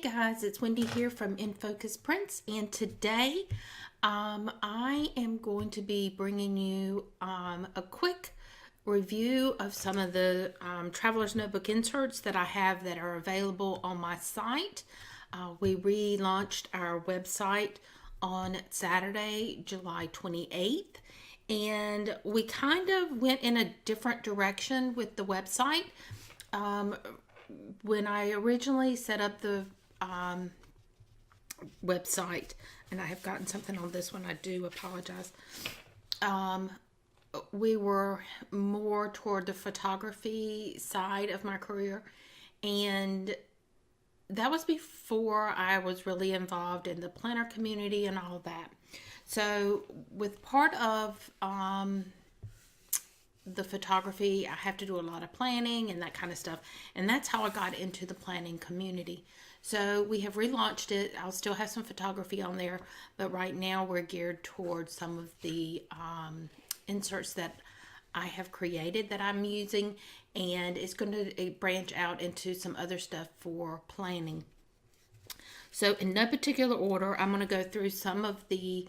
Hey guys, it's Wendy here from inFocus-Prints, and today I am going to be bringing you a quick review of some of the Traveler's Notebook inserts that I have that are available on my site. We relaunched our website on Saturday, July 28th, and we kind of went in a different direction with the website. When I originally set up the website, and I have gotten something on this one, I do apologize. We were more toward the photography side of my career, and that was before I was really involved in the planner community and all that. So with part of the photography, I have to do a lot of planning and that kind of stuff, and that's how I got into the planning community. So we have relaunched it. I'll still have some photography on there, but right now we're geared towards some of the inserts that I have created that I'm using, and it's going to branch out into some other stuff for planning. So in no particular order, I'm going to go through some of the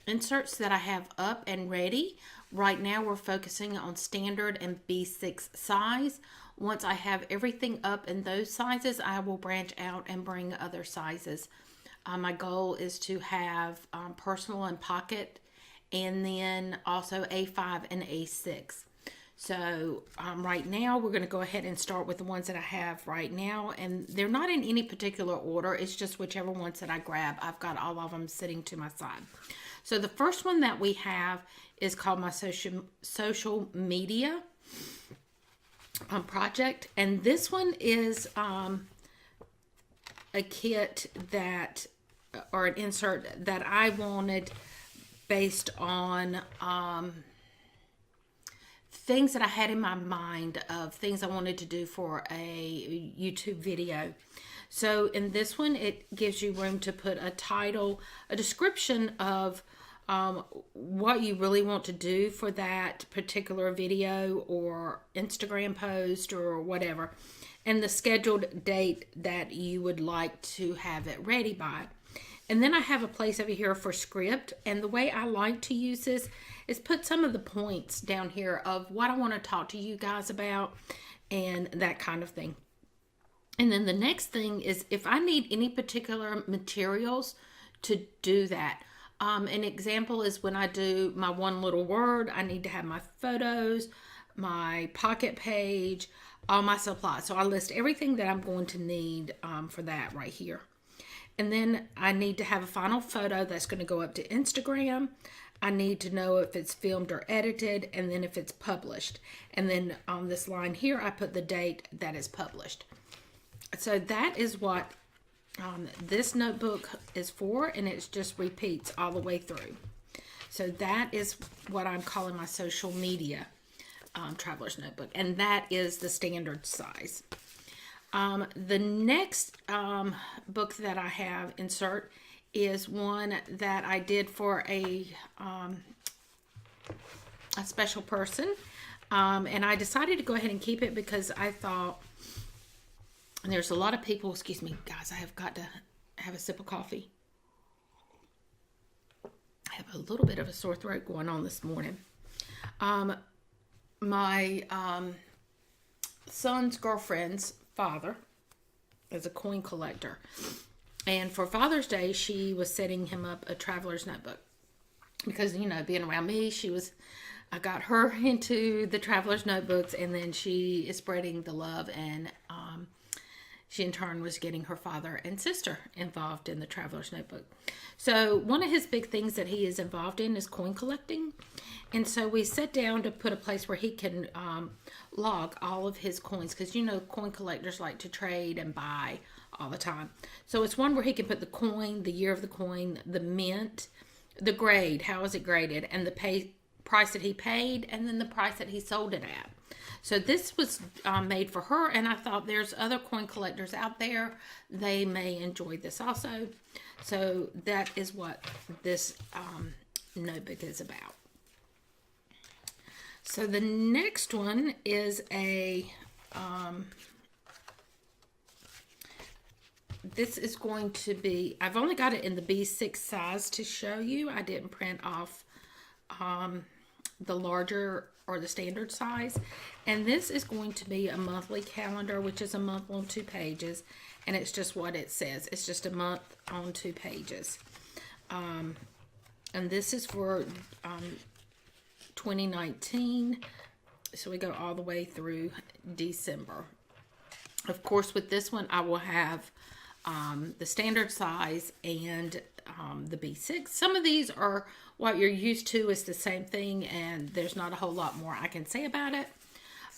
inserts that I have up and ready. Right now we're focusing on standard and B6 size. Once I have everything up in those sizes, I will branch out and bring other sizes. My goal is to have personal and pocket, and then also A5 and A6. So right now we're going to go ahead and start with the ones that I have right now, and they're not in any particular order. It's just whichever ones that I grab. I've got all of them sitting to my side. So the first one that we have is called my social media project, and this one is a kit that, or an insert that I wanted based on things that I had in my mind of things I wanted to do for a YouTube video. So in this one, it gives you room to put a title, a description of what you really want to do for that particular video or Instagram post or whatever, and the scheduled date that you would like to have it ready by. And then I have a place over here for script, and the way I like to use this is put some of the points down here of what I want to talk to you guys about and that kind of thing. And then the next thing is if I need any particular materials to do that. An example is when I do my one little word, I need to have my photos, my pocket page, all my supplies. So I list everything that I'm going to need for that right here. And then I need to have a final photo that's going to go up to Instagram. I need to know if it's filmed or edited, and then if it's published. And then on this line here, I put the date that is published. So that is what this notebook is for, and it just repeats all the way through. So that is what I'm calling my social media Traveler's Notebook, and that is the standard size. The next book that I have insert is one that I did for a special person, and I decided to go ahead and keep it because I thought, and there's a lot of people, excuse me guys, I have got to have a sip of coffee. I have a little bit of a sore throat going on this morning. My son's girlfriend's father is a coin collector, and for Father's Day she was setting him up a Traveler's Notebook because, you know, being around me, I got her into the Traveler's Notebooks, and then she is spreading the love, and she in turn was getting her father and sister involved in the Traveler's Notebook. So one of his big things that he is involved in is coin collecting. And so we sat down to put a place where he can log all of his coins, because, you know, coin collectors like to trade and buy all the time. So it's one where he can put the coin, the year of the coin, the mint, the grade, how is it graded, and the price that he paid, and then the price that he sold it at. So this was made for her, and I thought there's other coin collectors out there. They may enjoy this also. So that is what this notebook is about. So the next one is a this is going to be, I've only got it in the B6 size to show you. I didn't print off the larger or the standard size. And this is going to be a monthly calendar, which is a month on 2 pages. And it's just what it says. It's just a month on 2 pages. And this is for 2019. So we go all the way through December. Of course, with this one, I will have the standard size and the B6. Some of these are what you're used to, is the same thing, and there's not a whole lot more I can say about it.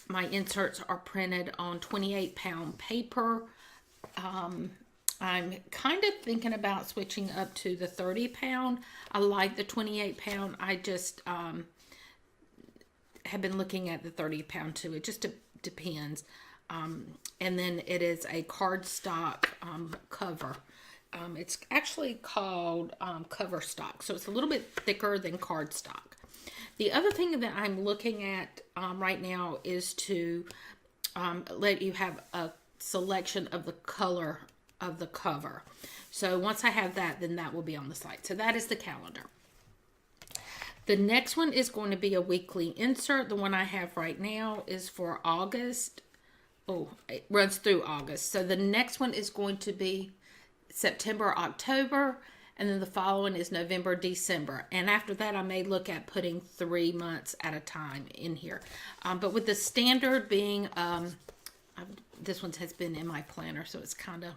My inserts are printed on 28-pound paper. I'm kind of thinking about switching up to the 30-pound. I like the 28-pound. I just have been looking at the 30-pound too. It just depends. And then it is a cardstock cover. It's actually called cover stock, so it's a little bit thicker than cardstock. The other thing that I'm looking at right now is to let you have a selection of the color of the cover. So once I have that, then that will be on the site. So that is the calendar. The next one is going to be a weekly insert. The one I have right now is for August. Oh, it runs through August. So the next one is going to be September, October, and then the following is November, December. And after that, I may look at putting 3 months at a time in here. But with the standard being, this one has been in my planner, so it's kind of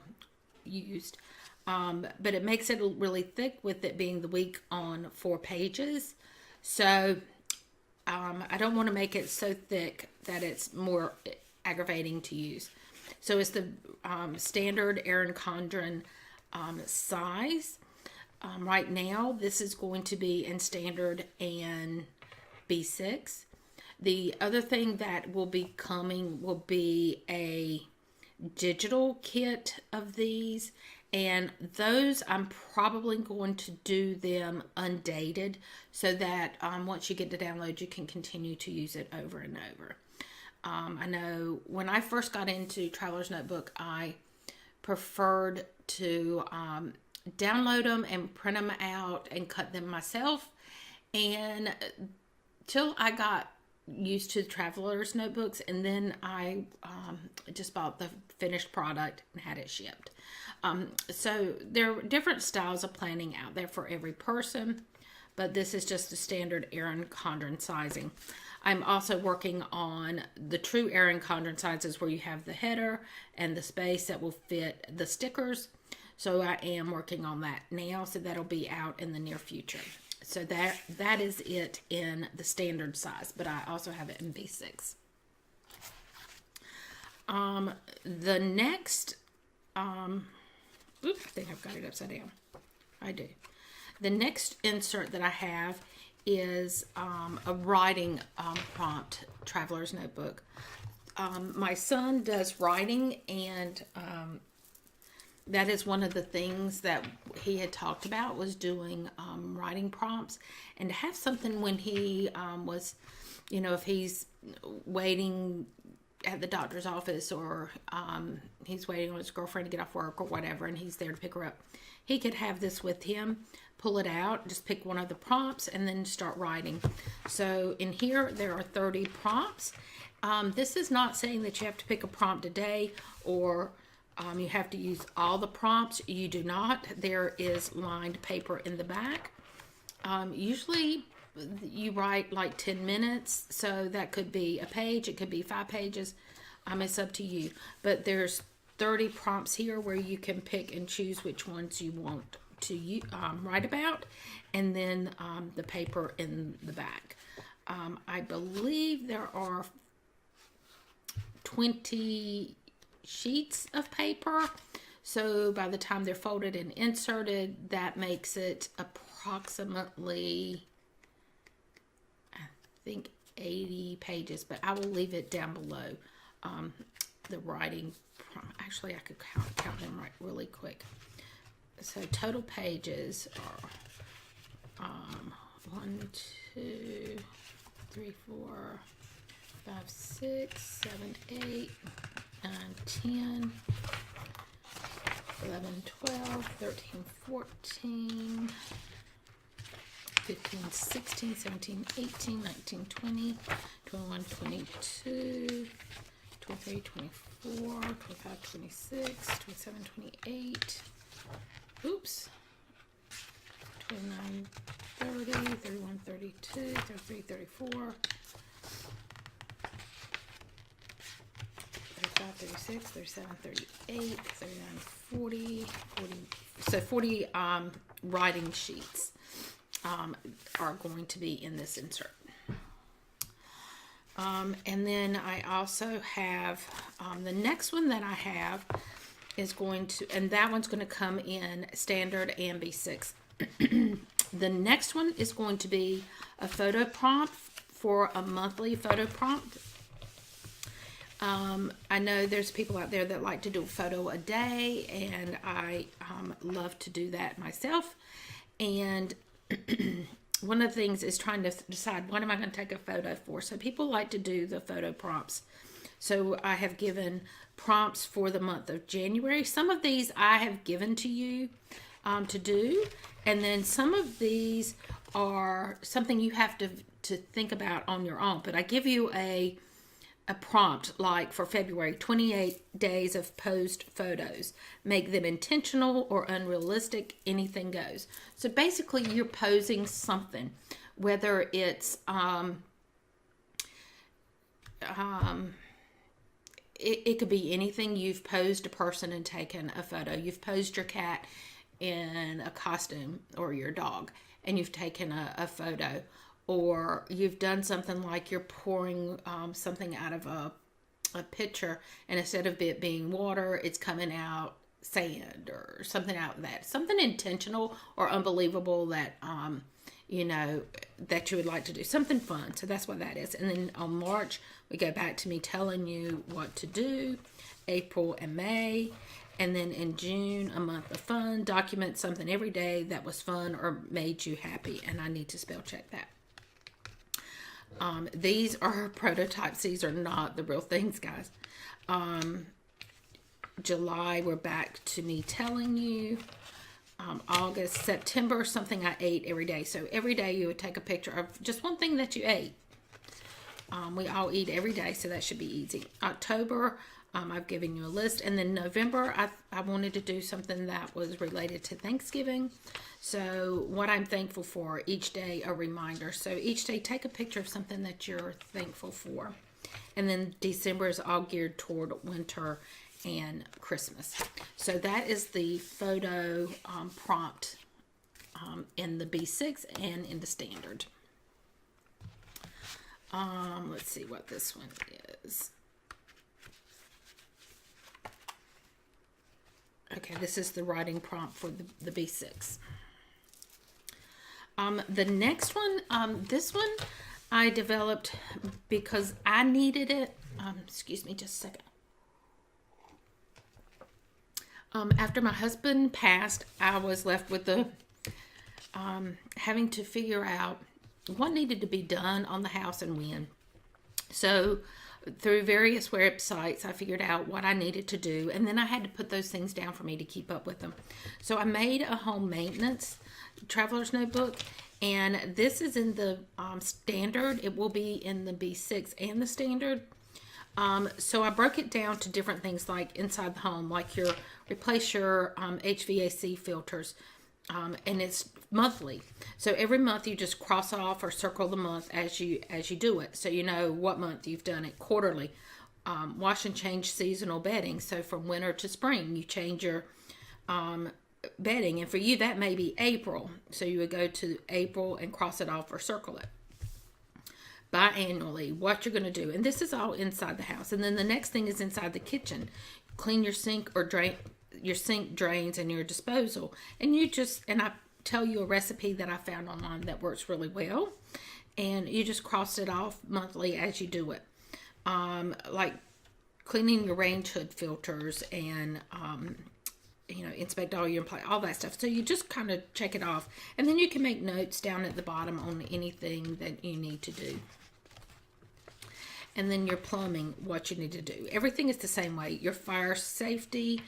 used. But it makes it really thick with it being the week on 4 pages. So I don't want to make it so thick that it's more aggravating to use. So it's the standard Erin Condren size. Right now, this is going to be in standard and B6. The other thing that will be coming will be a digital kit of these, and those I'm probably going to do them undated so that once you get to download, you can continue to use it over and over. I know when I first got into Traveler's Notebook, I preferred to download them and print them out and cut them myself. And till I got used to Traveler's Notebooks, and then I just bought the finished product and had it shipped. So there are different styles of planning out there for every person, but this is just the standard Erin Condren sizing. I'm also working on the true Erin Condren sizes where you have the header and the space that will fit the stickers. So I am working on that now, so that'll be out in the near future. So that is it in the standard size, but I also have it in B6. The next, oops, I think I've got it upside down. I do. The next insert that I have is a writing prompt Traveler's Notebook. My son does writing, and that is one of the things that he had talked about, was doing writing prompts, and to have something when he was, if he's waiting at the doctor's office, or he's waiting on his girlfriend to get off work or whatever, and he's there to pick her up, he could have this with him, pull it out, just pick one of the prompts, and then start writing. So in here, there are 30 prompts. This is not saying that you have to pick a prompt a day, or you have to use all the prompts. You do not. There is lined paper in the back. Usually you write like 10 minutes, so that could be a page, it could be 5 pages. It's up to you. But there's 30 prompts here where you can pick and choose which ones you want to write about, and then the paper in the back. I believe there are 20 sheets of paper, so by the time they're folded and inserted, that makes it approximately, I think, 80 pages, but I will leave it down below the writing. Actually, I could count them right really quick. So total pages are 1, 2, 3, 4, 5, 6, 7, 8, 9, 10, 11, 12, 13, 14, 15, 16, 17, 18, 19, 20, 21, 22, 23, 24, 25, 26, 27, 28, oops, 29, 30, 31, 32, 33, 34, 35, 36, 37, 38, 39, 40, 40, so 40 writing sheets are going to be in this insert. And then I also have, the next one that I have is going to, and that one's going to come in standard and B6. The next one is going to be a photo prompt for a monthly photo prompt. I know there's people out there that like to do a photo a day, and I love to do that myself. And one of the things is trying to decide, what am I going to take a photo for? So people like to do the photo prompts. So I have given prompts for the month of January. Some of these I have given to you to do. And then some of these are something you have to think about on your own. But I give you a prompt, like for February, 28 days of posed photos. Make them intentional or unrealistic, anything goes. So basically you're posing something, whether it's it could be anything. You've posed a person and taken a photo. You've posed your cat in a costume, or your dog, and you've taken a photo. Or you've done something like you're pouring something out of a pitcher, and instead of it being water, it's coming out sand, or something out of that. Something intentional or unbelievable that, you know, that you would like to do. Something fun. So that's what that is. And then on March, we go back to me telling you what to do. April and May. And then in June, a month of fun. Document something every day that was fun or made you happy. And I need to spell check that. These are prototypes. These are not the real things, guys. July, we're back to me telling you. August, September, something I ate every day. So every day you would take a picture of just one thing that you ate. We all eat every day, so that should be easy. October, I've given you a list. And then November, I wanted to do something that was related to Thanksgiving. So what I'm thankful for, each day a reminder. So each day take a picture of something that you're thankful for. And then December is all geared toward winter and Christmas. So that is the photo prompt in the B6 and in the standard. Let's see what this one is. Okay, this is the writing prompt for the B6. The next one, this one I developed because I needed it. Excuse me just a second. After my husband passed, I was left with the having to figure out what needed to be done on the house and when. So through various websites, I figured out what I needed to do, and then I had to put those things down for me to keep up with them. So I made a home maintenance traveler's notebook, and this is in the standard. It will be in the B6 and the standard. So I broke it down to different things, like inside the home, like replace your HVAC filters, and it's monthly. So every month you just cross off or circle the month as you do it, so you know what month you've done it. Quarterly, wash and change seasonal bedding. So from winter to spring, you change your bedding, and for you that may be April. So you would go to April and cross it off or circle it. Biannually, what you're going to do, and this is all inside the house. And then the next thing is inside the kitchen. Clean your sink or drain your sink drains and your disposal. And I tell you a recipe that I found online that works really well, and you just cross it off monthly as you do it. Like cleaning your range hood filters and inspect all your all that stuff. So you just kind of check it off, and then you can make notes down at the bottom on anything that you need to do. And then your plumbing, what you need to do. Everything is the same way. Your fire safety,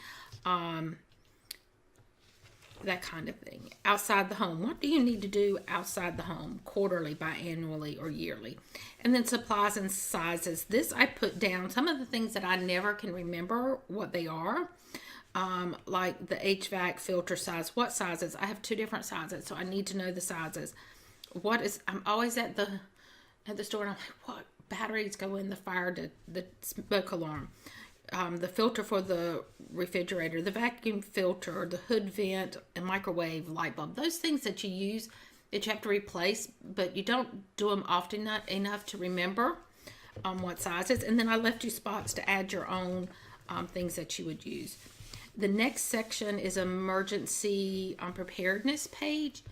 that kind of thing. Outside the home, what do you need to do outside the home, quarterly, biannually, or yearly? And then supplies and sizes. This I put down some of the things that I never can remember what they are. Like the HVAC filter size. What sizes? I have 2 different sizes, so I need to know the sizes. I'm always at the store and I'm like, what batteries go in the smoke alarm? The filter for the refrigerator, the vacuum filter, the hood vent, and microwave light bulb. Those things that you use that you have to replace, but you don't do them often enough to remember what sizes. And then I left you spots to add your own things that you would use. The next section is emergency preparedness page.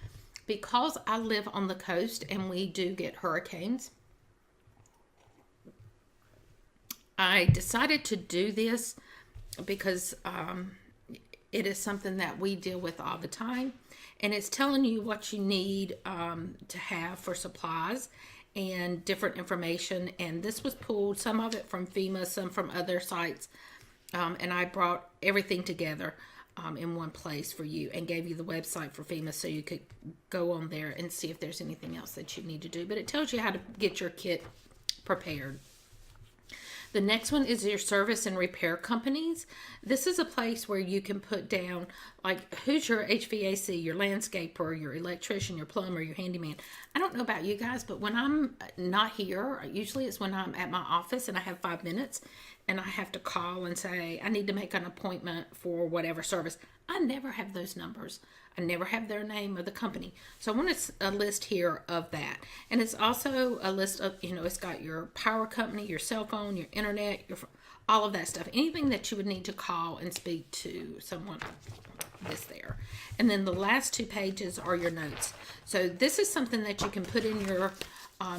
Because I live on the coast and we do get hurricanes, I decided to do this because it is something that we deal with all the time. And it's telling you what you need to have for supplies and different information. And this was pulled, some of it from FEMA, some from other sites. And I brought everything together in one place for you and gave you the website for FEMA so you could go on there and see if there's anything else that you need to do. But it tells you how to get your kit prepared. The next one is your service and repair companies. This is a place where you can put down, like, who's your HVAC, your landscaper, your electrician, your plumber, your handyman. I don't know about you guys, but when I'm not here, usually it's when I'm at my office and I have 5 minutes and I have to call and say, I need to make an appointment for whatever service. I never have those numbers. I never have their name or the company. So I want a list here of that. And it's also a list of, it's got your power company, your cell phone, your internet, all of that stuff. Anything that you would need to call and speak to someone is there. And then the last 2 pages are your notes. So this is something that you can put in your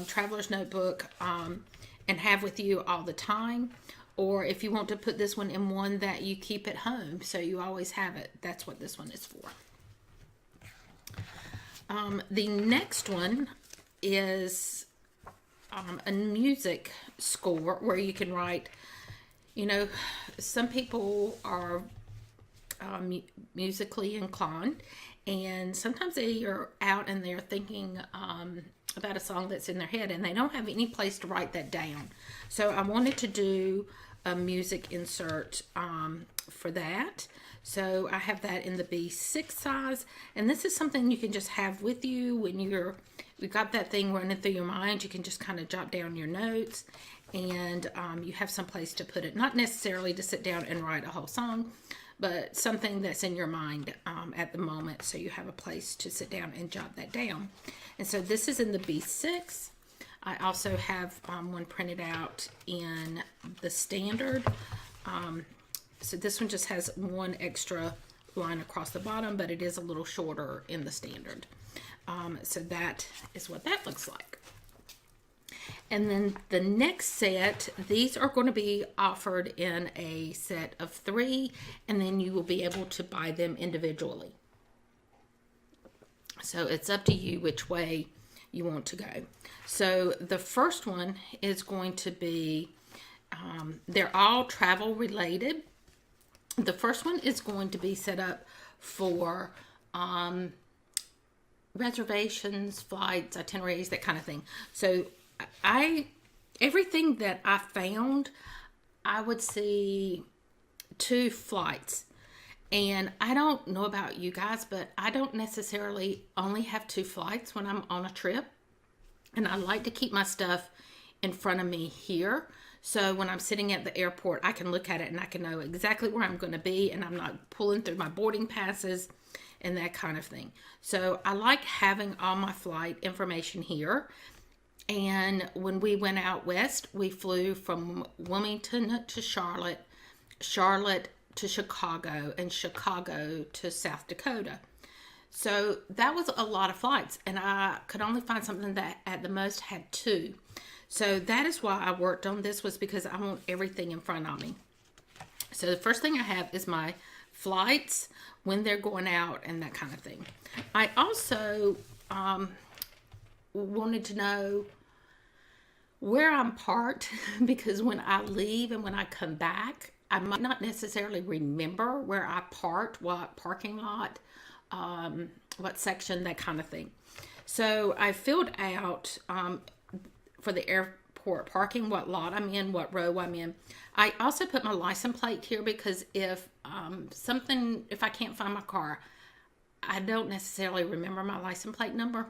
traveler's notebook and have with you all the time. Or if you want to put this one in one that you keep at home so you always have it, that's what this one is for. The next one is a music score where you can write, some people are musically inclined, and sometimes they are out and they're thinking about a song that's in their head and they don't have any place to write that down. So I wanted to do a music insert for that. So I have that in the B6 size, and this is something you can just have with you when you've got that thing running through your mind. You can just kind of jot down your notes, and you have some place to put it. Not necessarily to sit down and write a whole song, but something that's in your mind at the moment, so you have a place to sit down and jot that down. And so this is in the B6. I also have one printed out in the standard. So this one just has one extra line across the bottom, but it is a little shorter in the standard. So that is what that looks like. And then the next set, these are going to be offered in a set of 3, and then you will be able to buy them individually. So it's up to you which way you want to go. So the first one is going to be, they're all travel related. The first one is going to be set up for reservations, flights, itineraries, that kind of thing. So everything that I found, I would see 2 flights. And I don't know about you guys, but I don't necessarily only have 2 flights when I'm on a trip. And I like to keep my stuff in front of me here. So when I'm sitting at the airport, I can look at it and I can know exactly where I'm going to be, and I'm not pulling through my boarding passes and that kind of thing. So I like having all my flight information here. And when we went out west, we flew from Wilmington to Charlotte, Charlotte to Chicago, and Chicago to South Dakota. So that was a lot of flights, and I could only find something that at the most had 2. So that is why I worked on this, was because I want everything in front of me. So the first thing I have is my flights, when they're going out, and that kind of thing. I also wanted to know where I'm parked, because when I leave and when I come back, I might not necessarily remember where I parked, what parking lot, what section, that kind of thing. So I filled out for the airport parking, what lot I'm in, what row I'm in. I also put my license plate here because if I can't find my car, I don't necessarily remember my license plate number.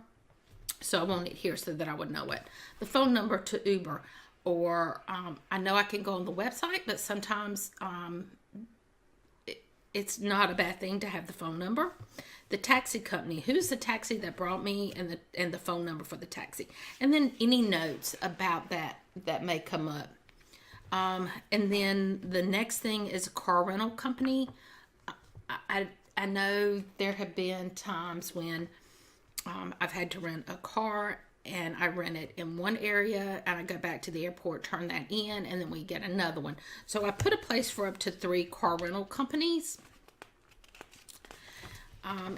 So I want it here so that I would know it. The phone number to Uber, or I know I can go on the website, but sometimes it's not a bad thing to have the phone number. The taxi company, who's the taxi that brought me, and the phone number for the taxi. And then any notes about that may come up. And then the next thing is a car rental company. I know there have been times when I've had to rent a car and I rent it in one area and I go back to the airport, turn that in, and then we get another one. So I put a place for up to 3 car rental companies.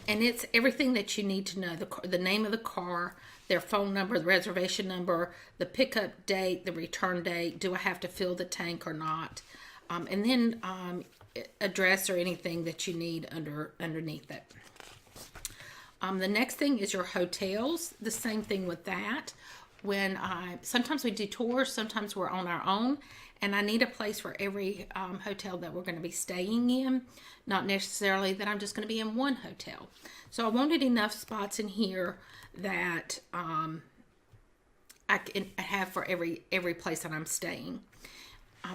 And it's everything that you need to know. The name of the car, their phone number, the reservation number, the pickup date, the return date, do I have to fill the tank or not, and then address or anything that you need underneath it. The next thing is your hotels. The same thing with that. Sometimes we do tours, sometimes we're on our own, and I need a place for every hotel that we're going to be staying in. Not necessarily that I'm just going to be in one hotel. So I wanted enough spots in here that I can have for every place that I'm staying.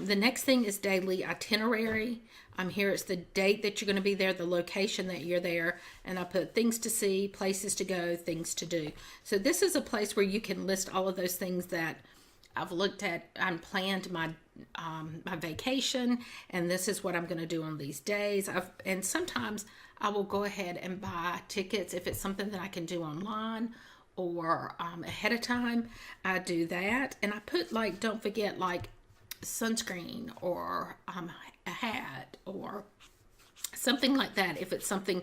The next thing is daily itinerary. Here it's the date that you're going to be there, the location that you're there, and I put things to see, places to go, things to do. So this is a place where you can list all of those things that I've looked at and planned my vacation, and this is what I'm going to do on these days. And sometimes I will go ahead and buy tickets if it's something that I can do online or ahead of time. I do that, and I put don't forget sunscreen or a hat or something like that if it's something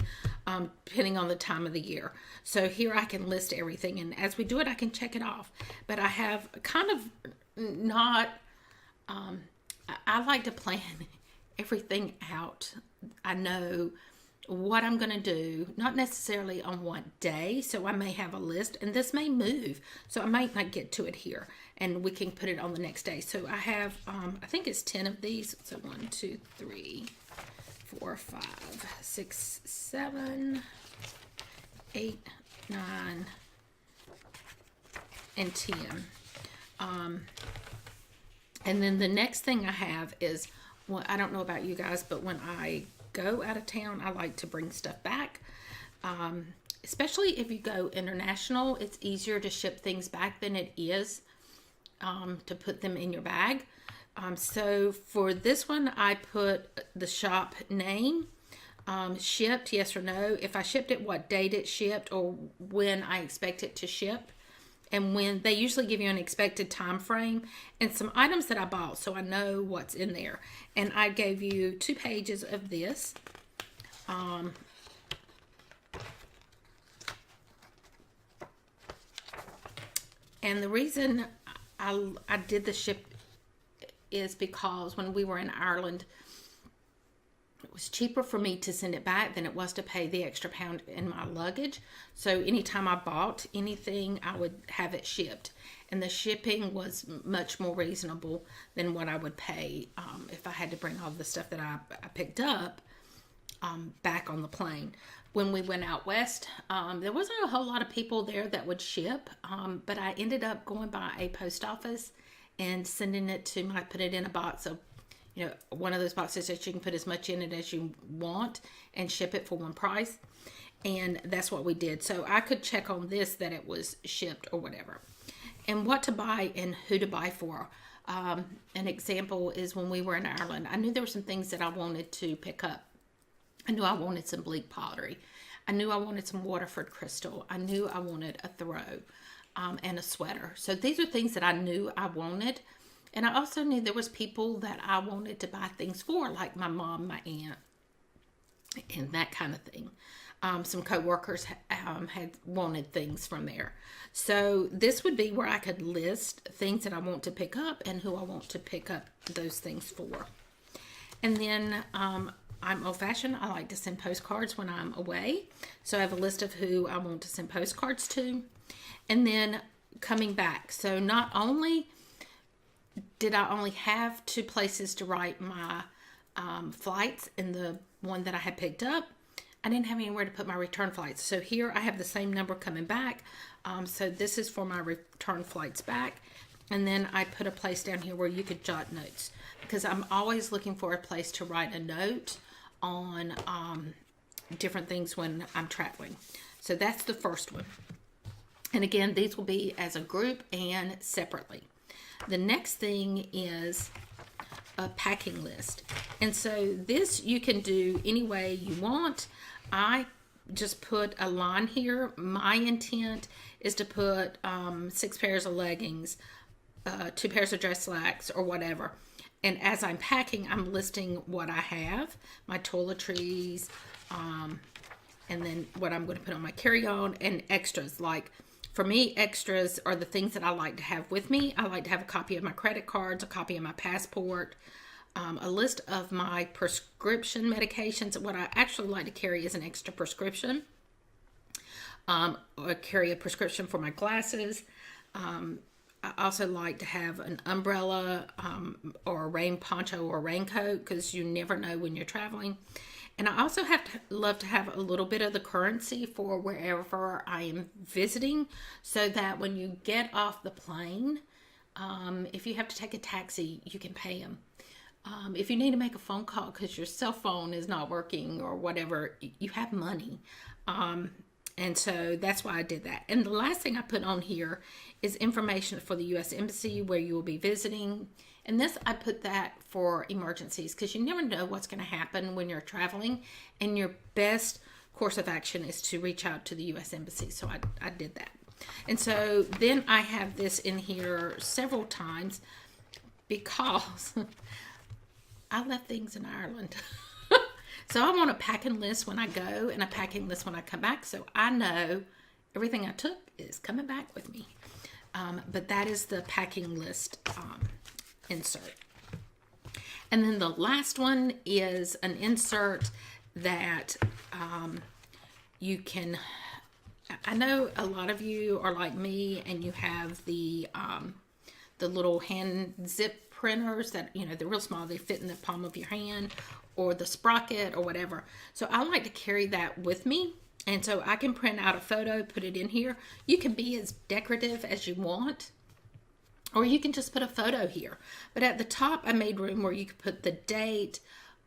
depending on the time of the year. So here I can list everything, and as we do it I can check it off. But I have kind of not I like to plan everything out. I know what I'm going to do, not necessarily on what day, so I may have a list, and this may move, so I might not get to it here, and we can put it on the next day. So I have, I think it's 10 of these, so 1, 2, 3, 4, 5, 6, 7, 8, 9, and 10. And then the next thing I have is, well, I don't know about you guys, but when I go out of town, I like to bring stuff back. Especially if you go international, it's easier to ship things back than it is to put them in your bag. So for this one, I put the shop name, shipped, yes or no. If I shipped it, what date it shipped, or when I expect it to ship. And when they usually give you an expected time frame, and some items that I bought so I know what's in there. And I gave you 2 pages of this. And the reason I did the ship is because when we were in Ireland, it was cheaper for me to send it back than it was to pay the extra pound in my luggage. So anytime I bought anything, I would have it shipped. And the shipping was much more reasonable than what I would pay if I had to bring all the stuff that I picked up back on the plane. When we went out west, there wasn't a whole lot of people there that would ship, but I ended up going by a post office and sending it to put it in a box of, one of those boxes that you can put as much in it as you want and ship it for one price. And that's what we did. So I could check on this that it was shipped or whatever. And what to buy and who to buy for. An example is when we were in Ireland, I knew there were some things that I wanted to pick up. I knew I wanted some bleak pottery. I knew I wanted some Waterford crystal. I knew I wanted a throw and a sweater. So these are things that I knew I wanted. And I also knew there was people that I wanted to buy things for, like my mom, my aunt, and that kind of thing. Some co-workers had wanted things from there. So this would be where I could list things that I want to pick up and who I want to pick up those things for. And then I'm old-fashioned. I like to send postcards when I'm away. So I have a list of who I want to send postcards to. And then coming back. So not only did I only have 2 places to write my flights in the one that I had picked up, I didn't have anywhere to put my return flights. So here I have the same number coming back. So this is for my return flights back. And then I put a place down here where you could jot notes, because I'm always looking for a place to write a note on different things when I'm traveling. So that's the first one. And again, these will be as a group and separately. The next thing is a packing list. And so this you can do any way you want. I just put a line here. My intent is to put 6 pairs of leggings, 2 pairs of dress slacks, or whatever. And as I'm packing, I'm listing what I have, my toiletries, and then what I'm going to put on my carry-on, and extras. Like, for me, extras are the things that I like to have with me. I like to have a copy of my credit cards, a copy of my passport, a list of my prescription medications. What I actually like to carry is an extra prescription. I carry a prescription for my glasses. I also like to have an umbrella or a rain poncho or raincoat, because you never know when you're traveling. And I also love to have a little bit of the currency for wherever I am visiting, so that when you get off the plane, if you have to take a taxi, you can pay them. If you need to make a phone call because your cell phone is not working or whatever, you have money. And so that's why I did that. And the last thing I put on here is information for the U.S. Embassy where you will be visiting. And this, I put that for emergencies, because you never know what's going to happen when you're traveling. And your best course of action is to reach out to the U.S. Embassy. So I did that. And so then I have this in here several times because I left things in Ireland. So I want a packing list when I go and a packing list when I come back, so I know everything I took is coming back with me. But that is the packing list insert. And then the last one is an insert that you can... I know a lot of you are like me and you have the little hand zip printers that, you know, they're real small. They fit in the palm of your hand, or the sprocket or whatever. So I like to carry that with me. And so I can print out a photo, put it in here. You can be as decorative as you want, or you can just put a photo here. But at the top, I made room where you could put the date,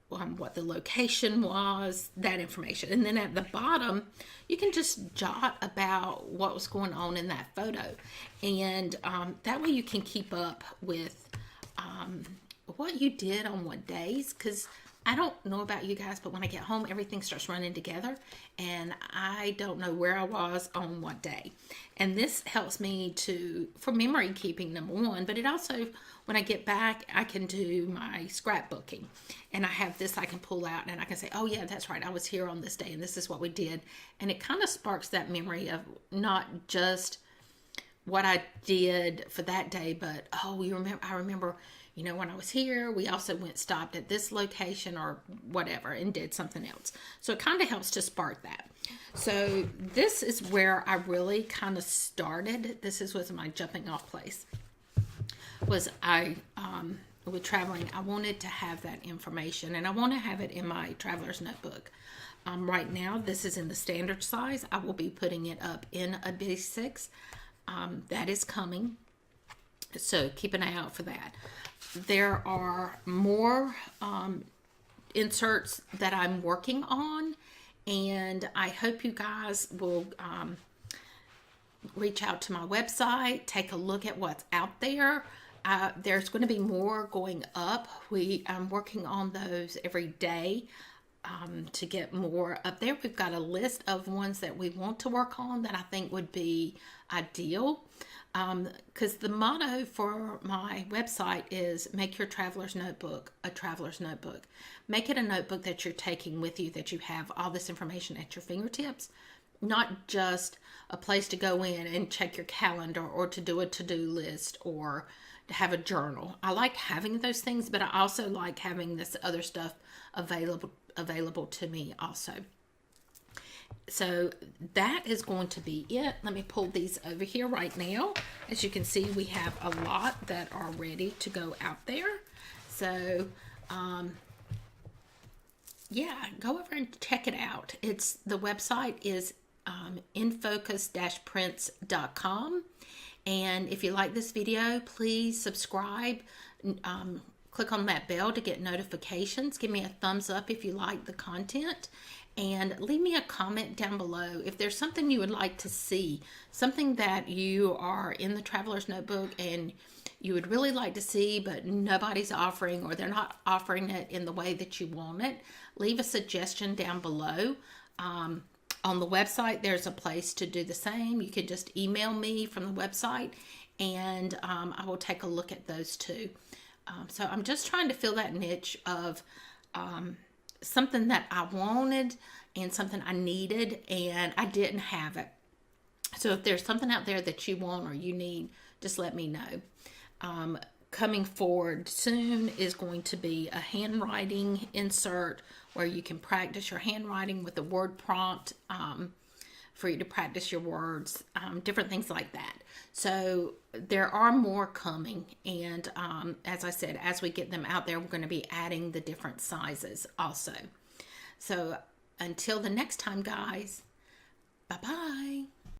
what the location was, that information. And then at the bottom, you can just jot about what was going on in that photo. And that way you can keep up with what you did on what days, because I don't know about you guys, but when I get home, everything starts running together and I don't know where I was on what day. And this helps me for memory keeping, number one, but it also, when I get back, I can do my scrapbooking. And I have this I can pull out and I can say, oh yeah, that's right, I was here on this day and this is what we did. And it kind of sparks that memory of not just what I did for that day, but I remember, you know, when I was here, we also stopped at this location or whatever and did something else. So it kind of helps to spark that. So this is where I really kind of started. This was my jumping off place. With traveling, I wanted to have that information, and I want to have it in my traveler's notebook. Right now, this is in the standard size. I will be putting it up in a B6. That is coming. So keep an eye out for that. There are more inserts that I'm working on, and I hope you guys will reach out to my website, take a look at what's out there. There's going to be more going up. I'm working on those every day to get more up there. We've got a list of ones that we want to work on that I think would be ideal. Because the motto for my website is make your traveler's notebook a traveler's notebook. Make it a notebook that you're taking with you, that you have all this information at your fingertips, not just a place to go in and check your calendar or to do a to-do list or to have a journal. I like having those things, but I also like having this other stuff available available to me also. So that is going to be it. Let me pull these over here right now. As you can see, we have a lot that are ready to go out there. So, yeah, go over and check it out. The website is inFocus-Prints.com. And if you like this video, please subscribe. Click on that bell to get notifications. Give me a thumbs up if you like the content. And leave me a comment down below if there's something you would like to see, something that you are in the Traveler's Notebook and you would really like to see, but nobody's offering, or they're not offering it in the way that you want it. Leave a suggestion down below. On the website, there's a place to do the same. You can just email me from the website, and I will take a look at those too. So I'm just trying to fill that niche of something that I wanted and something I needed, and I didn't have it. So if there's something out there that you want or you need, just let me know. Coming forward soon is going to be a handwriting insert where you can practice your handwriting with a word prompt for you to practice your words, different things like that. So there are more coming, and as I said, as we get them out there, we're going to be adding the different sizes also. So until the next time, guys, bye-bye.